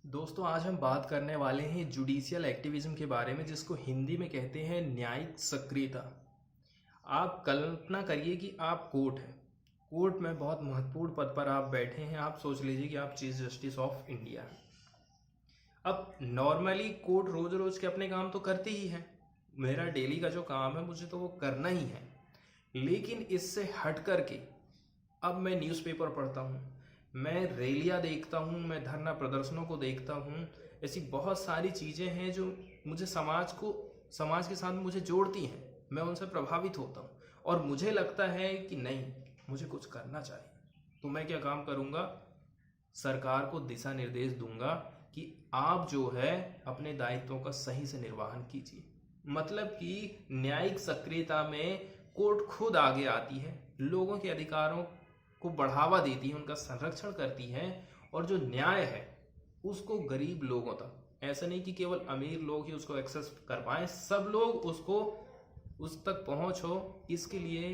दोस्तों आज हम बात करने वाले हैं जुडिशियल एक्टिविज्म के बारे में, जिसको हिंदी में कहते हैं न्यायिक सक्रियता। आप कल्पना करिए कि आप कोर्ट हैं, कोर्ट में बहुत महत्वपूर्ण पद पर आप बैठे हैं। आप सोच लीजिए कि आप चीफ जस्टिस ऑफ इंडिया हैं। अब नॉर्मली कोर्ट रोज रोज के अपने काम तो करती ही है, मेरा डेली का जो काम है मुझे तो वो करना ही है। लेकिन इससे हट करके अब मैं न्यूज़पेपर पढ़ता हूँ, मैं रैलियाँ देखता हूँ, मैं धरना प्रदर्शनों को देखता हूँ। ऐसी बहुत सारी चीज़ें हैं जो मुझे समाज के साथ मुझे जोड़ती हैं, मैं उनसे प्रभावित होता हूँ और मुझे लगता है कि नहीं, मुझे कुछ करना चाहिए। तो मैं क्या काम करूँगा, सरकार को दिशा निर्देश दूंगा कि आप जो है अपने दायित्वों का सही से निर्वहन कीजिए। मतलब कि न्यायिक सक्रियता में कोर्ट खुद आगे आती है, लोगों के अधिकारों को बढ़ावा देती है, उनका संरक्षण करती है और जो न्याय है उसको गरीब लोगों तक, ऐसा नहीं कि केवल अमीर लोग ही उसको एक्सेस कर पाए, सब लोग उसको उस तक पहुंच हो, इसके लिए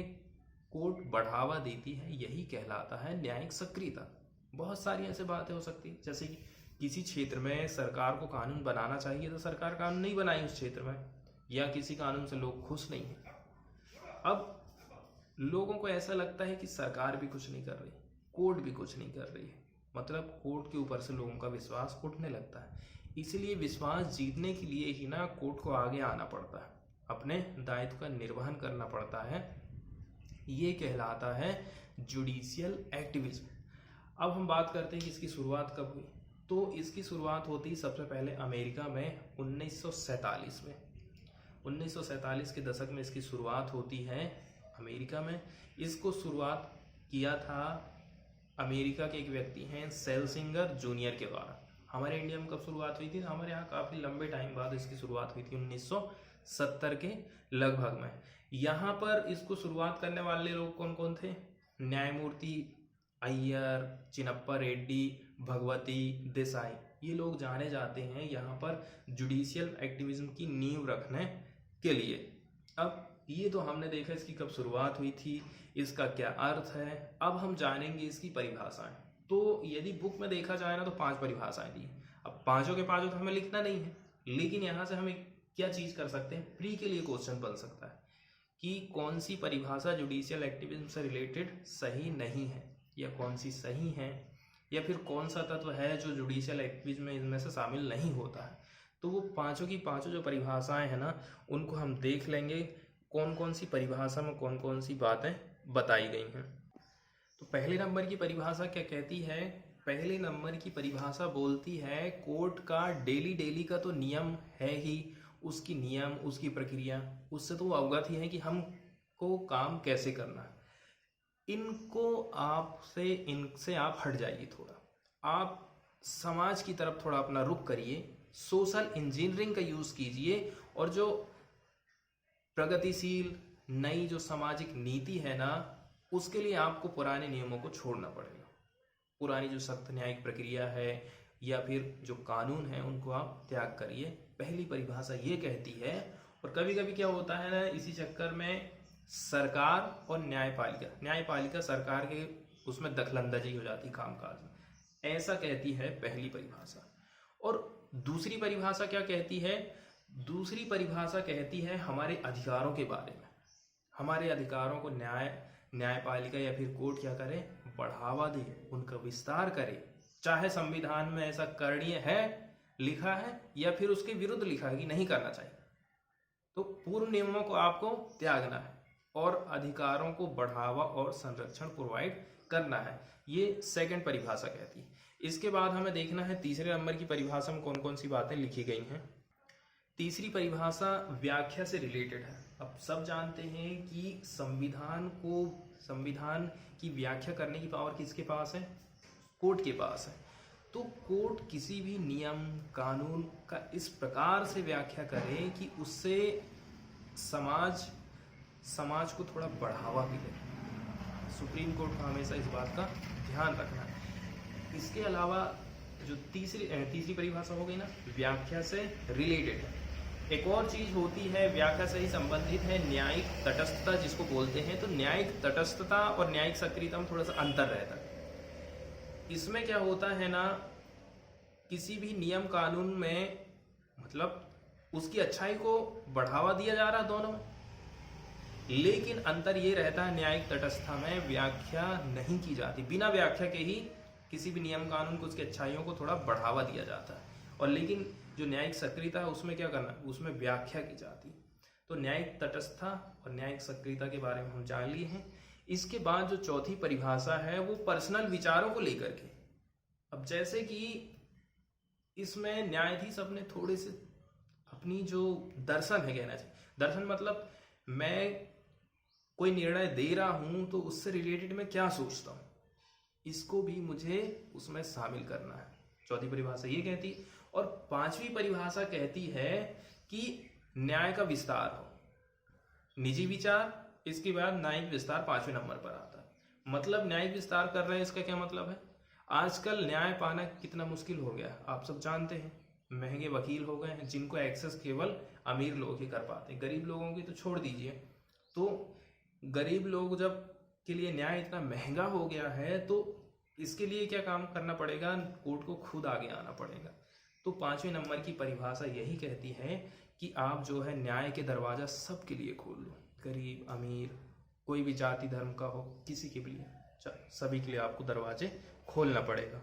कोर्ट बढ़ावा देती है। यही कहलाता है न्यायिक सक्रियता। बहुत सारी ऐसे बातें हो सकती है, जैसे कि किसी क्षेत्र में सरकार को कानून बनाना चाहिए तो सरकार कानून नहीं बनाई उस क्षेत्र में, या किसी कानून से लोग खुश नहीं है। अब लोगों को ऐसा लगता है कि सरकार भी कुछ नहीं कर रही, कोर्ट भी कुछ नहीं कर रही है, मतलब कोर्ट के ऊपर से लोगों का विश्वास उठने लगता है। इसलिए विश्वास जीतने के लिए ही ना कोर्ट को आगे आना पड़ता है, अपने दायित्व का निर्वहन करना पड़ता है। ये कहलाता है जुडिशियल एक्टिविज्म। अब हम बात करते हैं कि इसकी शुरुआत कब हुई। तो इसकी शुरुआत होती सबसे पहले अमेरिका में 1947 में। 1947 के दशक में इसकी शुरुआत होती है अमेरिका में। इसको शुरुआत किया था अमेरिका के एक व्यक्ति हैं सेल्सिंगर जूनियर के द्वारा। हमारे इंडिया में कब शुरुआत हुई थी? हमारे यहाँ काफ़ी लंबे टाइम बाद इसकी शुरुआत हुई थी, 1970 के लगभग में। यहाँ पर इसको शुरुआत करने वाले लोग कौन कौन थे? न्यायमूर्ति अय्यर, चिन्नप्पा रेड्डी, भगवती देसाई, ये लोग जाने जाते हैं यहाँ पर जुडिशियल एक्टिविज्म की नींव रखने के लिए। अब ये तो हमने देखा इसकी कब शुरुआत हुई थी, इसका क्या अर्थ है। अब हम जानेंगे इसकी परिभाषाएं। तो यदि बुक में देखा जाए ना तो 5 परिभाषाएं दी। अब पांचों के पांचों तो हमें लिखना नहीं है, लेकिन यहाँ से हमें क्या चीज़ कर सकते हैं, प्री के लिए क्वेश्चन बन सकता है कि कौन सी परिभाषा जुडिशियल एक्टिविज्म से रिलेटेड सही नहीं है, या कौन सी सही है, या फिर कौन सा तत्व है जो जुडिशियल एक्टिविज्म में इनमें से शामिल नहीं होता है। तो वो पांचों की पांचों जो परिभाषाएं हैं ना, उनको हम देख लेंगे कौन कौन सी परिभाषा में कौन कौन सी बातें बताई गई हैं। तो पहले नंबर की परिभाषा क्या कहती है? पहले नंबर की परिभाषा बोलती है कोर्ट का डेली का तो नियम है ही, उसकी नियम, उसकी प्रक्रिया, उससे तो वो अवगत ही है कि हमको काम कैसे करना है। इनसे आप हट जाइए थोड़ा, आप समाज की तरफ थोड़ा अपना रुख करिए, सोशल इंजीनियरिंग का यूज़ कीजिए और जो प्रगतिशील नई जो सामाजिक नीति है ना, उसके लिए आपको पुराने नियमों को छोड़ना पड़ेगा। पुरानी जो सख्त न्यायिक प्रक्रिया है या फिर जो कानून है, उनको आप त्याग करिए। पहली परिभाषा ये कहती है। और कभी कभी क्या होता है ना, इसी चक्कर में सरकार और न्यायपालिका सरकार के उसमें दखलंदाजी हो जाती कामकाज में, ऐसा कहती है पहली परिभाषा। और दूसरी परिभाषा क्या कहती है? दूसरी परिभाषा कहती है हमारे अधिकारों के बारे में। हमारे अधिकारों को न्यायपालिका या फिर कोर्ट क्या करे? बढ़ावा दे, उनका विस्तार करे। चाहे संविधान में ऐसा करणीय है लिखा है या फिर उसके विरुद्ध लिखा है कि नहीं करना चाहिए, तो पूर्व नियमों को आपको त्यागना है और अधिकारों को बढ़ावा और संरक्षण प्रोवाइड करना है। ये सेकंड परिभाषा कहती है। इसके बाद हमें देखना है तीसरे नंबर की परिभाषा में कौन कौन सी बातें लिखी गई हैं। तीसरी परिभाषा व्याख्या से रिलेटेड है। अब सब जानते हैं कि संविधान की व्याख्या करने की पावर किसके पास है? कोर्ट के पास है। तो कोर्ट किसी भी नियम कानून का इस प्रकार से व्याख्या करे कि उससे समाज को थोड़ा बढ़ावा मिले। सुप्रीम कोर्ट को हमेशा इस बात का ध्यान रखना है। इसके अलावा जो तीसरी परिभाषा हो गई ना, व्याख्या से रिलेटेड है। एक और चीज होती है व्याख्या से ही संबंधित है, न्यायिक तटस्थता जिसको बोलते हैं। तो न्यायिक तटस्थता और न्यायिक सक्रियता में थोड़ा सा अंतर रहता है। इसमें क्या होता है ना, किसी भी नियम कानून में मतलब उसकी अच्छाई को बढ़ावा दिया जा रहा है दोनों में, लेकिन अंतर ये रहता है न्यायिक तटस्थता में व्याख्या नहीं की जाती, बिना व्याख्या के ही किसी भी नियम कानून को उसकी अच्छाइयों को थोड़ा बढ़ावा दिया जाता है। और लेकिन जो न्यायिक सक्रियता है उसमें क्या करना, उसमें व्याख्या की जाती। तो न्यायिक तटस्थता और न्यायिक सक्रियता के बारे में हम जान लिए हैं। इसके बाद जो चौथी परिभाषा है वो पर्सनल विचारों को लेकर के। अब जैसे कि इसमें न्यायाधीश अपने थोड़े से अपनी जो दर्शन है, कहना चाहिए दर्शन मतलब मैं कोई निर्णय दे रहा हूं तो उससे रिलेटेड मैं क्या सोचता हूं, इसको भी मुझे उसमें शामिल करना है। चौथी परिभाषा ये कहती है। और पांचवी परिभाषा कहती है कि न्याय का विस्तार हो, निजी विचार, इसके बाद न्यायिक विस्तार पांचवें नंबर पर आता है। मतलब न्यायिक विस्तार कर रहे हैं, इसका क्या मतलब है, आजकल न्याय पाना कितना मुश्किल हो गया आप सब जानते हैं। महंगे वकील हो गए हैं जिनको एक्सेस केवल अमीर लोग ही कर पाते हैं, गरीब लोगों की तो छोड़ दीजिए। तो गरीब लोग जब के लिए न्याय इतना महंगा हो गया है तो इसके लिए क्या काम करना पड़ेगा, कोर्ट को खुद आगे आना पड़ेगा। तो पांचवें नंबर की परिभाषा यही कहती है कि आप जो है न्याय के दरवाजा सबके लिए खोल लो, गरीब अमीर कोई भी जाति धर्म का हो, किसी के लिए सभी के लिए आपको दरवाजे खोलना पड़ेगा।